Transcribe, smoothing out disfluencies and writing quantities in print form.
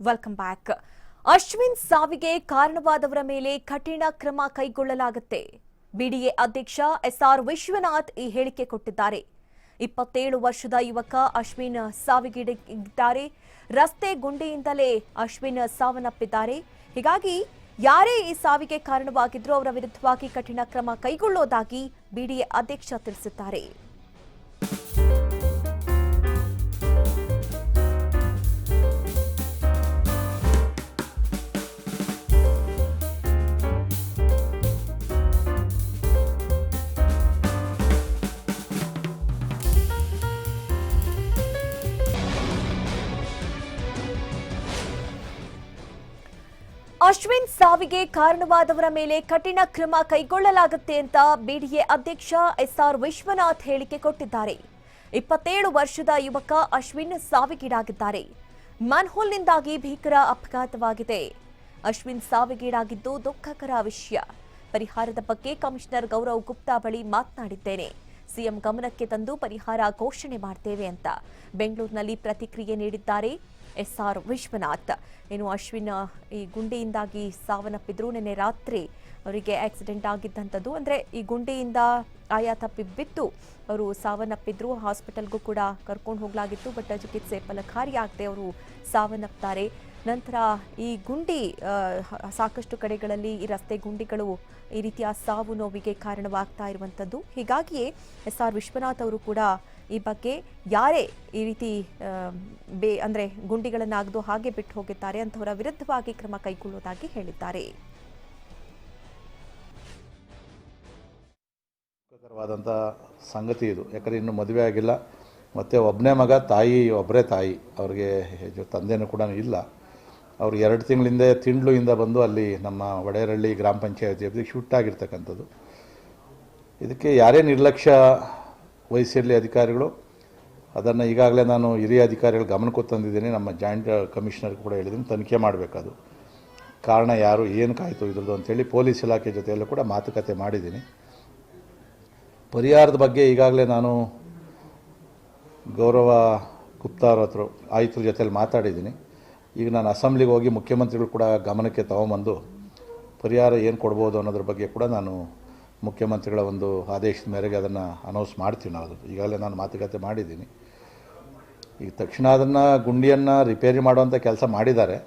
Welcome back. Ashwin ಸಾವಿಗೆ ಕಾರಣವಾದವರ ಮೇಲೆ ಕಠಿಣ ಕ್ರಮ ಕೈಗೊಳ್ಳಲಾಗುತ್ತೆ. ಬಿಡಿಎ ಅಧ್ಯಕ್ಷ ಎಸ್ಆರ್ ವಿಶ್ವನಾಥ್ ಈ ಹೇಳಿಕೆ ಕೊಟ್ಟಿದ್ದಾರೆ. 27 ವರ್ಷದ ಯುವಕ ಅಶ್ವಿನ್ ಸಾವಿಗೀಡಾಗಿದ್ದಾರೆ. ರಸ್ತೆ ಗುಂಡಿಯಿಂದಲೇ ಅಶ್ವಿನ್ ಸಾವನ್ನಪ್ಪಿದ್ದಾರೆ. ಹೀಗಾಗಿ ಯಾರೇ ಈ ಸಾವಿಗೆ ಕಾರಣವಾಗಿದ್ರೂ ಅವರ ವಿರುದ್ಧವಾಗಿ ಕಠಿಣ ಕ್ರಮ ಕೈಗೊಳ್ಳುವುದಾಗಿ ಬಿಡಿಎ ಅಧ್ಯಕ್ಷ ತಿಳಿಸಿದ್ದಾರೆ. ಅಶ್ವಿನ್ ಸಾವಿಗೆ ಕಾರಣವಾದವರ ಮೇಲೆ ಕಠಿಣ ಕ್ರಮ ಕೈಗೊಳ್ಳಲಾಗುತ್ತೆ ಅಂತ ಬಿಡಿಎ ಅಧ್ಯಕ್ಷ ಎಸ್ಆರ್ ವಿಶ್ವನಾಥ್ ಹೇಳಿಕೆ ಕೊಟ್ಟಿದ್ದಾರೆ. 27 ವರ್ಷದ ಯುವಕ ಅಶ್ವಿನ್ ಸಾವಿಗೀಡಾಗಿದ್ದಾರೆ. ಮ್ಯಾನ್ಹೋಲ್ನಿಂದಾಗಿ ಭೀಕರ ಅಪಘಾತವಾಗಿದೆ. ಅಶ್ವಿನ್ ಸಾವಿಗೀಡಾಗಿದ್ದು ದುಃಖಕರ ವಿಷಯ. ಪರಿಹಾರದ ಬಗ್ಗೆ ಕಮಿಷನರ್ ಗೌರವ್ ಗುಪ್ತಾ ಬಳಿ ಮಾತನಾಡಿದ್ದೇನೆ. ಸಿಎಂ ಗಮನಕ್ಕೆ ತಂದು ಪರಿಹಾರ ಘೋಷಣೆ ಮಾಡ್ತೇವೆ ಅಂತ ಬೆಂಗಳೂರಿನಲ್ಲಿ ಪ್ರತಿಕ್ರಿಯೆ ನೀಡಿದ್ದಾರೆ ಎಸ್ಆರ್ ವಿಶ್ವನಾಥ್. ಇನ್ನು ಅಶ್ವಿನ್ ಈ ಗುಂಡಿಯಿಂದಾಗಿ ಸಾವನ್ನಪ್ಪಿದ್ರು. ನಿನ್ನೆ ರಾತ್ರಿ ಅವರಿಗೆ ಆಕ್ಸಿಡೆಂಟ್ ಆಗಿದ್ದಂಥದ್ದು, ಅಂದರೆ ಈ ಗುಂಡಿಯಿಂದ ಆಯಾ ತಪ್ಪಿ ಬಿದ್ದು ಅವರು ಸಾವನ್ನಪ್ಪಿದ್ರು. ಹಾಸ್ಪಿಟಲ್ಗೂ ಕೂಡ ಕರ್ಕೊಂಡು ಹೋಗಲಾಗಿತ್ತು, ಬಟ್ ಚಿಕಿತ್ಸೆ ಫಲಕಾರಿಯಾಗದೆ ಅವರು ಸಾವನ್ನಪ್ತಾರೆ. ನಂತರ ಈ ಗುಂಡಿ ಸಾಕಷ್ಟು ಕಡೆಗಳಲ್ಲಿ ಈ ರಸ್ತೆ ಗುಂಡಿಗಳು ಈ ರೀತಿಯ ಸಾವು ನೋವಿಗೆ ಕಾರಣವಾಗ್ತಾ ಇರುವಂಥದ್ದು. ಹೀಗಾಗಿಯೇ ಎಸ್ಆರ್ ವಿಶ್ವನಾಥ್ ಅವರು ಕೂಡ ಈ ಬಗ್ಗೆ ಯಾರೇ ಈ ರೀತಿ ಅಂದರೆ ಗುಂಡಿಗಳನ್ನಾಗದು ಹಾಗೆ ಬಿಟ್ಟು ಹೋಗಿದ್ದಾರೆ ಅಂತವರ ವಿರುದ್ಧವಾಗಿ ಕ್ರಮ ಕೈಗೊಳ್ಳುವುದಾಗಿ ಹೇಳಿದ್ದಾರೆ. ದುಃಖಕರವಾದಂಥ ಸಂಗತಿ ಇದು. ಯಾಕಂದರೆ ಇನ್ನೂ ಮದುವೆ ಆಗಿಲ್ಲ, ಮತ್ತು ಒಬ್ಬನೇ ಮಗ, ತಾಯಿ ಒಬ್ಬರೇ ತಾಯಿ, ಅವ್ರಿಗೆ ತಂದೆನೂ ಕೂಡ ಇಲ್ಲ. ಅವರು 2 ತಿಂಗಳಿಂದ ತಿಂಡ್ಲುಯಿಂದ ಬಂದು ಅಲ್ಲಿ ನಮ್ಮ ವಡೇರಹಳ್ಳಿ ಗ್ರಾಮ ಪಂಚಾಯತಿ ಶಿಫ್ಟ್ ಆಗಿರ್ತಕ್ಕಂಥದ್ದು. ಇದಕ್ಕೆ ಯಾರೇ ನಿರ್ಲಕ್ಷ್ಯ ವಹಿಸಿರಲಿ ಅಧಿಕಾರಿಗಳು, ಅದನ್ನು ಈಗಾಗಲೇ ನಾನು ಹಿರಿಯ ಅಧಿಕಾರಿಗಳ ಗಮನಕ್ಕೂ ತಂದಿದ್ದೀನಿ. ನಮ್ಮ ಜಾಯಿಂಟ್ ಕಮಿಷನರ್ ಕೂಡ ಹೇಳಿದ್ದೀನಿ, ತನಿಖೆ ಮಾಡಬೇಕದು. ಕಾರಣ ಯಾರು, ಏನು ಕಾಯ್ತು ಇದ್ರದ್ದು ಅಂತೇಳಿ ಪೊಲೀಸ್ ಇಲಾಖೆ ಜೊತೆಯಲ್ಲೂ ಕೂಡ ಮಾತುಕತೆ ಮಾಡಿದ್ದೀನಿ. ಪರಿಹಾರದ ಬಗ್ಗೆ ಈಗಾಗಲೇ ನಾನು ಗೌರವ ಗುಪ್ತಾ ಹತ್ರ ಆಯುಕ್ತರ ಜೊತೆಯಲ್ಲಿ ಮಾತಾಡಿದ್ದೀನಿ. ಈಗ ನಾನು ಅಸೆಂಬ್ಲಿಗೆ ಹೋಗಿ ಮುಖ್ಯಮಂತ್ರಿಗಳು ಕೂಡ ಗಮನಕ್ಕೆ ತಗೊಂಬಂದು ಪರಿಹಾರ ಏನು ಕೊಡ್ಬೋದು ಅನ್ನೋದ್ರ ಬಗ್ಗೆ ಕೂಡ ನಾನು ಮುಖ್ಯಮಂತ್ರಿಗಳ ಒಂದು ಆದೇಶದ ಮೇರೆಗೆ ಅದನ್ನು ಅನೌನ್ಸ್ ಮಾಡ್ತೀನಿ. ಅದು ಈಗಾಗಲೇ ನಾನು ಮಾತುಕತೆ ಮಾಡಿದ್ದೀನಿ. ಈಗ ತಕ್ಷಣ ಅದನ್ನು ಗುಂಡಿಯನ್ನು ರಿಪೇರಿ ಮಾಡುವಂಥ ಕೆಲಸ ಮಾಡಿದ್ದಾರೆ.